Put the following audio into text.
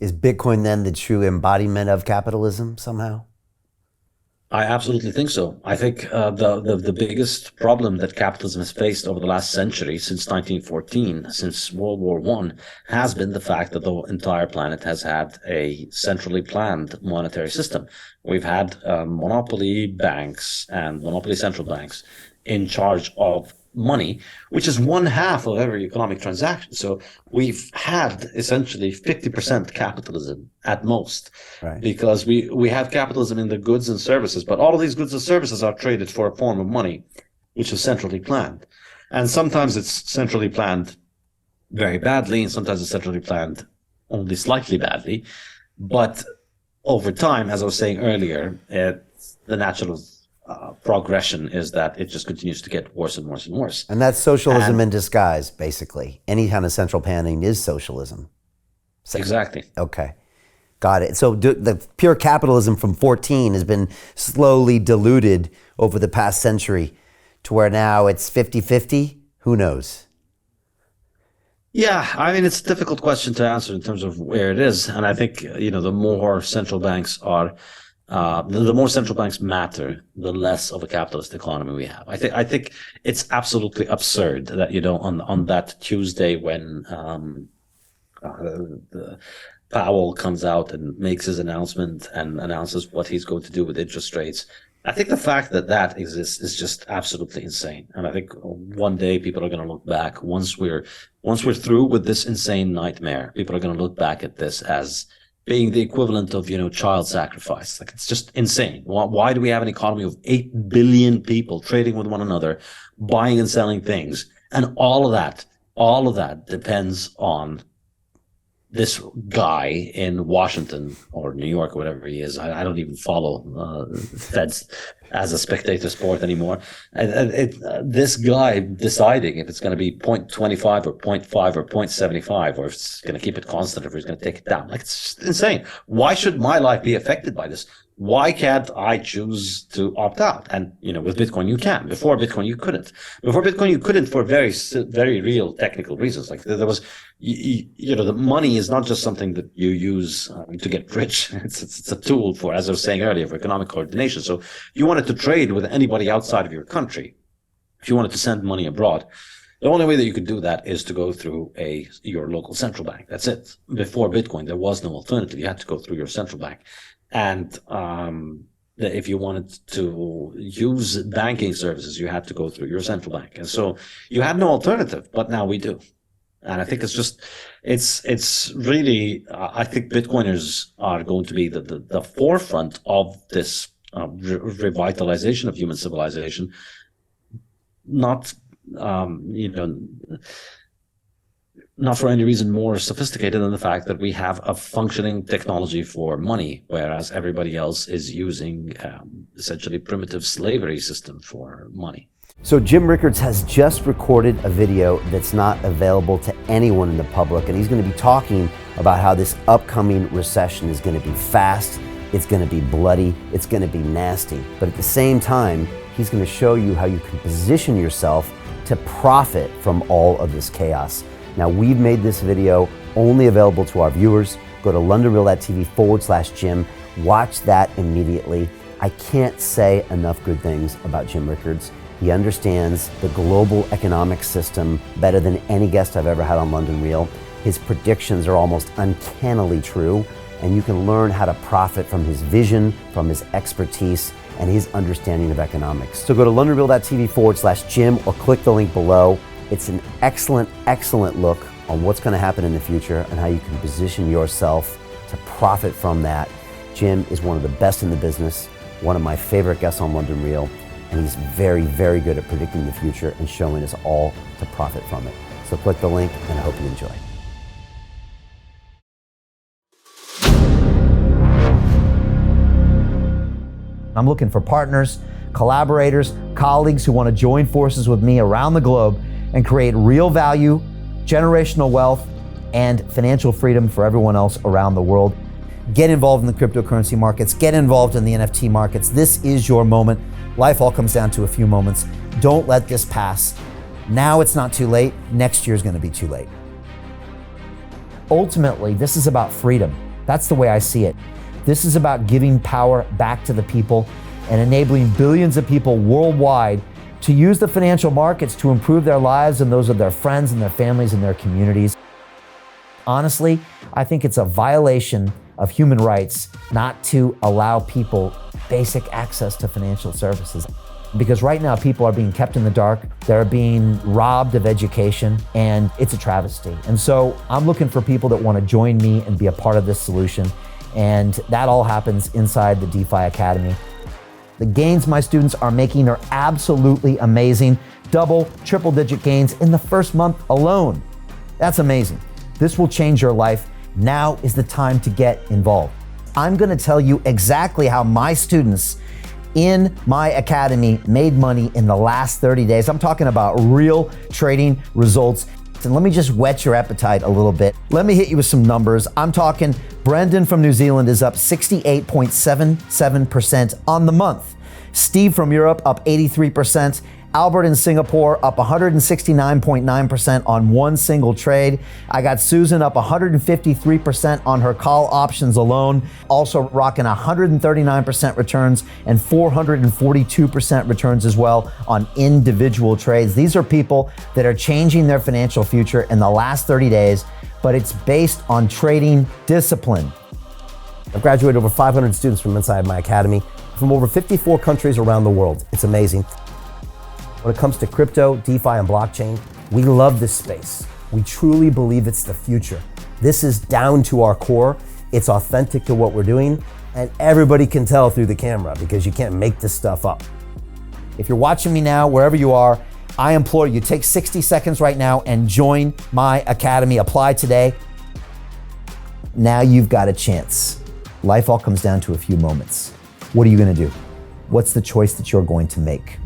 Is Bitcoin then the true embodiment of capitalism somehow? I absolutely think so. I think the biggest problem that capitalism has faced over the last century, since 1914, since World War One, has been the fact that the entire planet has had a centrally planned monetary system. We've had monopoly banks and monopoly central banks in charge of money, which is one half of every economic transaction. So we've had essentially 50% capitalism at most, Right. because we have capitalism in the goods and services, but all of these goods and services are traded for a form of money, which is centrally planned. And sometimes it's centrally planned very badly, and sometimes it's centrally planned only slightly badly. But over time, as I was saying earlier, the natural progression is that it just continues to get worse and worse and worse. And that's socialism And in disguise, basically. Any kind of central planning is socialism. exactly. Okay. Got it. So the pure capitalism from 14 has been slowly diluted over the past century to where now it's 50-50. Who knows? Yeah, I mean, it's a difficult question to answer in terms of where it is. And I think, the more central banks are, the more central banks matter, the less of a capitalist economy we have. I think it's absolutely absurd that, on that Tuesday when the Powell comes out and makes his announcement and announces what he's going to do with interest rates. I think the fact that that exists is just absolutely insane. And I think one day people are going to look back, once we're through with this insane nightmare, people are going to look back at this as being the equivalent of, child sacrifice. Like, it's just insane. Why do we have an economy of 8 billion people trading with one another, buying and selling things? And all of that depends on this guy in Washington or New York or whatever he is. I don't even follow Feds as a spectator sport anymore. This guy deciding if it's going to be 0.25 or 0.5 or 0.75, or if it's going to keep it constant, or if he's going to take it down. Like, it's just insane. Why should my life be affected by this? Why can't I choose to opt out? And, with Bitcoin, you can. Before Bitcoin, you couldn't. Before Bitcoin, you couldn't for very, very real technical reasons. Like, there was, the money is not just something that you use to get rich. It's a tool for, as I was saying earlier, for economic coordination. So you wanted to trade with anybody outside of your country. If you wanted to send money abroad, the only way that you could do that is to go through your local central bank. That's it. Before Bitcoin, there was no alternative. You had to go through your central bank. And if you wanted to use banking services, you had to go through your central bank. And so you had no alternative, but now we do. And I think it's really, I think Bitcoiners are going to be the forefront of this revitalization of human civilization. Not, not for any reason more sophisticated than the fact that we have a functioning technology for money, whereas everybody else is using essentially primitive slavery system for money. So Jim Rickards has just recorded a video that's not available to anyone in the public, and he's going to be talking about how this upcoming recession is going to be fast, it's going to be bloody, it's going to be nasty. But at the same time, he's going to show you how you can position yourself to profit from all of this chaos. Now, we've made this video only available to our viewers. Go to londonreal.tv/Jim. Watch that immediately. I can't say enough good things about Jim Rickards. He understands the global economic system better than any guest I've ever had on London Real. His predictions are almost uncannily true, and you can learn how to profit from his vision, from his expertise, and his understanding of economics. So go to londonreal.tv/Jim or click the link below. It's an excellent, excellent look on what's going to happen in the future and how you can position yourself to profit from that. Jim is one of the best in the business, one of my favorite guests on London Real, and he's very, very good at predicting the future and showing us all to profit from it. So click the link, and I hope you enjoy. I'm looking for partners, collaborators, colleagues who want to join forces with me around the globe and create real value, generational wealth, and financial freedom for everyone else around the world. Get involved in the cryptocurrency markets, get involved in the NFT markets. This is your moment. Life all comes down to a few moments. Don't let this pass. Now it's not too late. Next year's going to be too late. Ultimately, this is about freedom. That's the way I see it. This is about giving power back to the people and enabling billions of people worldwide to use the financial markets to improve their lives and those of their friends and their families and their communities. Honestly, I think it's a violation of human rights not to allow people basic access to financial services. Because right now people are being kept in the dark, they're being robbed of education, and it's a travesty. And so I'm looking for people that want to join me and be a part of this solution. And that all happens inside the DeFi Academy. The gains my students are making are absolutely amazing. Double, triple digit gains in the first month alone. That's amazing. This will change your life. Now is the time to get involved. I'm going to tell you exactly how my students in my academy made money in the last 30 days. I'm talking about real trading results. And let me just whet your appetite a little bit. Let me hit you with some numbers. I'm talking Brendan from New Zealand is up 68.77% on the month. Steve from Europe up 83%. Albert in Singapore up 169.9% on one single trade. I got Susan up 153% on her call options alone, also rocking 139% returns and 442% returns as well on individual trades. These are people that are changing their financial future in the last 30 days, but it's based on trading discipline. I've graduated over 500 students from inside my academy from over 54 countries around the world. It's amazing. When it comes to crypto, DeFi, and blockchain, we love this space. We truly believe it's the future. This is down to our core. It's authentic to what we're doing, and everybody can tell through the camera because you can't make this stuff up. If you're watching me now, wherever you are, I implore you, take 60 seconds right now and join my academy. Apply today. Now you've got a chance. Life all comes down to a few moments. What are you gonna do? What's the choice that you're going to make?